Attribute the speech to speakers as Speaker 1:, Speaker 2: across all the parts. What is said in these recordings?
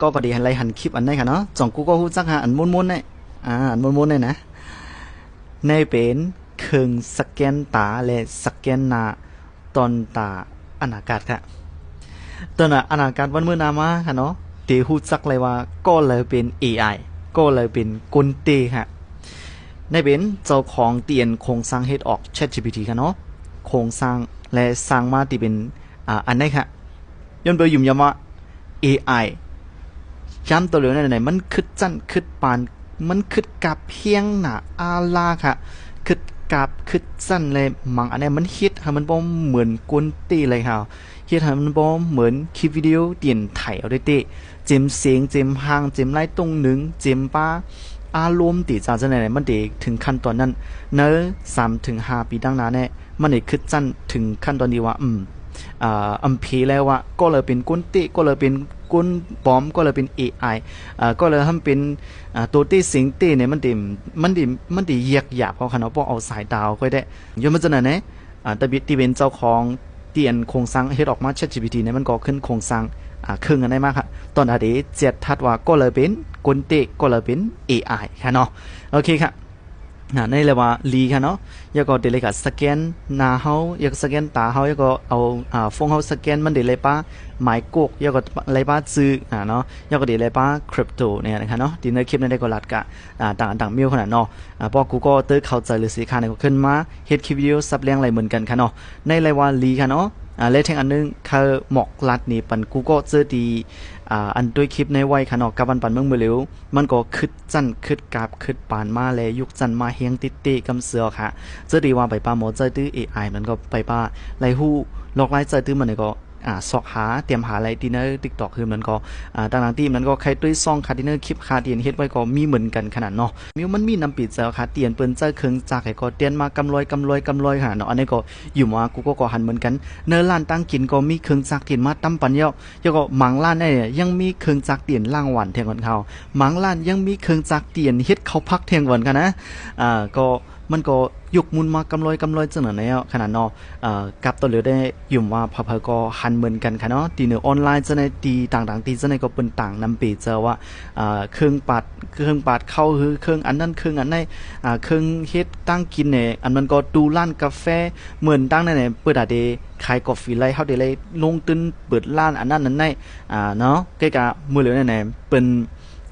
Speaker 1: ก็ดีอะไรหันคลิปอันนี้ค่ะเนาะจ่องกูก็ฮู้จักหาอันม้วนๆเนี่ยอันม้วนๆเนี่ยนะในเป็นเครื่องสแกนตาและสแกนหน้าตอนตาอนาคตค่ะตอนอนาคตวันมื้อหน้ามาค่ะเนาะที่ฮู้จักเลยว่าก็เลยเป็น AI ก็เลยเป็นกลเตค่ะในเป็นเจ้าของเตียนโครงสร้างเฮ็ดออก ChatGPT ค่ะเนาะโครงสร้างและสร้างมาที่เป็นอันนี้ค่ะย้อนไปยุ่มยำว่า AI จำตัวเหลือไหนมันคึดจันคึดปานมันคึดกับเพียงหนาอาลาค่ะคึดกับคึดจันเลยมังอันนี้มันฮิตให้มันบ่เหมือนกวนตีเลยค่ะฮิตให้มันบ่เหมือนคลิปวิดีโอเตียนไถเอาได้เตะเจมเสียงเจมหางเจมไล่ตรงหนึ่งเจมป้าอารมณ์ตีจากไหนมันเด็กถึงขั้นตอนนั้นเนื้อ3 ถึง 5 ปีดังนั้นเนี่ยมันเด็กคึดจันถึงขั้นตอนนี้ว่าเพแล้วว่าก็เลยเป็นก้นเตะก็เลยเป็นก้นปอมก็เลยเป็น AI ก็เลยทำเป็นตัวเตะสิงเตะเนี่ยมันดิเหยียกหยาบเขาขนาดพอเอาสายดาวก็ได้ย้อนมาจากไหนเนี่ยแต่ที่เป็นเจ้าของเตียนโครงสร้างเฮ็ดออกมา ChatGPT เนี่ยมันก็ขึ้นโครงสร้างครึ่งกันได้มากครับตอนอดีตเจ็ดทัดว่าก็เลยเป็นก้นเตะก็เลยเป็น AI ค่ะเนาะโอเคครับในเรียกว่าลีค่ะเนาะแล้วก็เดี๋ยวเลยก็สแกนหน้าเฮาแล้วก็สแกนตาเฮาแล้วก็เอาฟงเฮาสแกนมันเดี๋ยวเลยป้าหมายกกแล้วก็เลยป้าซื้อเนาะแล้วก็เดี๋ยวเลยป้าคริปโตเนี่ยนะคะเนาะที่ในคลิปนั้นได้ก็ลัดกะต่างมิวขนาดเนาะพอกูก็เติร์เข้าใจหรือสิค่ะเนี่ยก็ขึ้นมาเฮ็ดคลิปวิดีโอซับเลี้ยงอะไรเหมือนกันค่ะเนาะในเรียกว่าลีค่ะเนาะเลขแทงอันนึงคือหมอกลัดนี่ปันกูก็เจอดีอันด้วยคลิปในวัยขนอกกับวันปันเมืองเมื่อเร็วมันก็คึดจันคึดกาบคึดปานมาเลยยุคจันมาเฮียงติเตกำเสือค่ะเจอดีว่าไปป้าหมอใจตื้อ AI มันก็ไปป้าไรหู้ลอกไล่ใจตื้อมันเนี่ยก็สอกหาเตรียมหาอะไรดีเนอร์ TikTok คือมันก็ต่างๆที่มันก็ใครด้วยซ่องคาดิเนอร์คลิปคาเตียนเฮ็ดไว้ก็มีเหมือนกันขนาดเนาะมันมีนำปิดเจอคาเตียนเปิ้นเจอเครื่องจักรให้ก็เตียนมากำลอยค่ะเนาะอันนี้ก็อยู่มากูก็หันเหมือนกันเนื้อร้านตั้งกินก็มีเครื่องจักรเตียนมาตั้มปันเยาะแล้วก็หมังร้านเนี่ยยังมีเครื่องจักรเตียนล่างหวานเทียงก่อนเขาหมังร้านยังมีเครื่องจักรเตียนเฮ็ดเขาพักเทียงก่อนกันนะก็มันก็ยุกมุนมากำลอยจังไหนขนาดเนาะกับตัวเหลือได้ยุ่มว่าพอก็หันเหมือนกันค่ะเนาะตีเนื้อออนไลน์จะในตีต่างๆตีจะในก็เป็นต่างนำปีเจอว่าเครื่องปัดเข้าคือเครื่องอันนั้นเครื่องอันนี้เครื่องเฮ็ดตั้งกินเนี่ยอันมันก็ดูร้านกาแฟเหมือนตั้งในเปิดเดขายกาแฟไรเฮาได้เลยลงตึ้นเปิดร้านอันนั้นในเนาะใกล้กับมือเหลือเนี่ยเป็น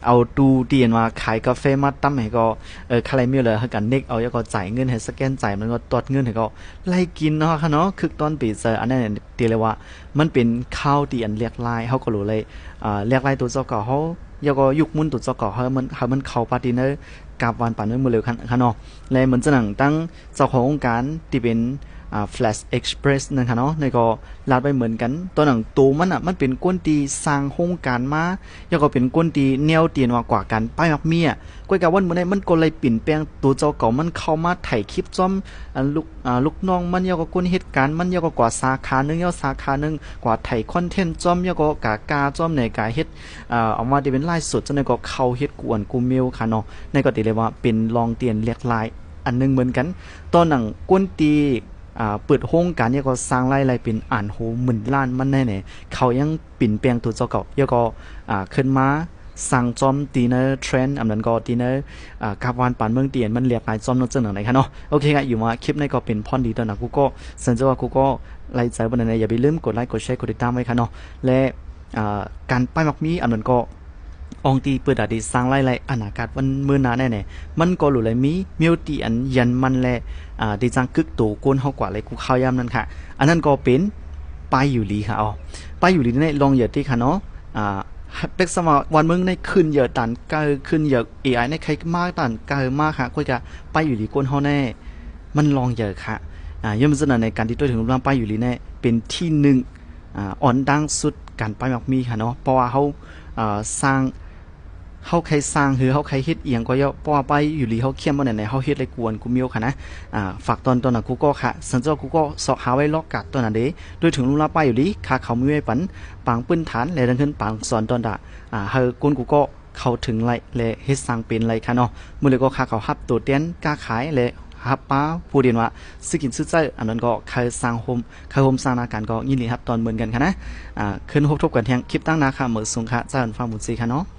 Speaker 1: เอาดูเตียนมาขายกาแฟมาตั้มให้ก็คาไรมิลเลยให้กันเน็กเอาแล้วก็จ่ายเงินให้สแกนจ่ายมันก็ตอดเงินให้ก็ไล่กินเนาะค่ะเนาะคือตอนปีเจออันนั้นเตียเลยว่ามันเป็นข้าวเตียนเรียกลายเขาก็รู้เลยเรียกลายตัวเจ้าเก่าเขาแล้วก็ยุคมุนตัวเจ้าเก่าเขามันเข้าปาร์ตี้เนอร์กับวันป่านมือเร็วค่ะเนาะเลยเหมือนจะหนังตั้งเจ้าขององค์การที่เป็นFlash Express นะคะเนาะในก็ลาดไปเหมือนกันตัวหนังตูมันเป็นก้นตีสร้างโครงการมาแล้วก็เป็นก้นตีแนวเตียนกว่ากันป้ายมักเมียก้อยกับวันเมื่อไหร่มันก็เลยปิ่นแปลงตัวเจ้าเก่ามันเข้ามาถ่ายคลิปจ้อมลูกน้องมันแล้วก็ก้นเหตุการณ์มันแล้วก็กว่าสาขานึงแล้วสาขานึงกว่าถ่ายคอนเทนต์จ้อมแล้วก็กาจ้อมในกาเฮ็ดออกมาที่เป็นไลฟ์สดจนในก็เข้าเฮ็ดกวนกูเมลค่ะเนาะในก็ติเลยว่าเป็นลองเตียนเรียกลายอันนึงเหมือนกันตอนหนังก้นตีเปิดโครงการเนี่ยก็สร้างรายเป็นอ่านโหหมื่นล้านมันแน่เนี่ยเขายังปิ่นเปียงตัวเจ้าเก่าแล้วก็ขึ้นมาสั่งจอมตีเนอร์เทรนด์อันนั้นก็ตีเนอร์กับวันป่านเมืองเตียนมันเรียกหลายจอมนอกจากไหนคะเนาะโอเคครับอยู่มาคลิปนี้ก็เป็นพรดีตอนนะกูก็สัญญาว่ากูก็ไลค์ใจบนไหนอย่าไปลืมกดไลค์กดแชร์กดติดตามไว้ค่ะเนาะและการป้ายมักมีอันนั้นก็องตีเปิดอดีสร้างไล่อนาคตวันเมื่อนาแน่ๆมันก็หลุดเลยมีวตีอันยันมันแหละดีจังกึกตูก้นเฮากว่าเลยกูเข้ายามนั่นค่ะอันนั้นก็เป็นป้ายอยู่ลีค่ะป้ายอยู่ลีในลองเหยียดที่ค่ะเนาะเป็กสมาวันเมืองในขึ้นเหยียดตันเกอขึ้นเหยียด AI ในใครมากตันเกอมากค่ะคุยกับป้ายอยู่ลีก้นเฮาแน่มันลองเหยียดค่ะย่อมสนในการที่ตัวถึงร่างป้ายอยู่ลีแน่เป็นที่หนึ่งอ่อนดังสุดการป้ายมักมีค่ะเนาะเพราะว่าเขาสร้างเขาใครสร้างหรือเขาใครเฮ็ดเอียงก็เยอะเพราะว่าไปอยู่ลีเขาเข้มบ่ไหนเขาเฮ็ดเลยกวนกูมีโอค่ะนะฝากตอนนั้นกูก็ค่ะสันเจ้ากูก็สอบหาไว้ลอกกัดตอนนั้นเด้โดยถึงลุงลาไปอยู่ลีค่าเขามีไว้ปันปังปื้นฐานและดังขึ้นปังสอนตอนดะเฮากุนกูก็เข้าถึงไรและเฮ็ดสร้างเป็นไรค่ะเนาะมื้อเลยก็ค่าเขาฮับตัวเตียนกล้าขายและห ฮับป้าผู้เรียนว่าซื้อกินซื้อใจอันนั้นก็ใครสร้างโฮมใครโฮมสร้างนาการก็ยินดีครับตอนเหมือนกันค่ะนะขึ้นพบกันแทงคลิปตั้งนาค่ะเหมือนสงค่ะเจ้าฟังบุญซีค่ะเนาะ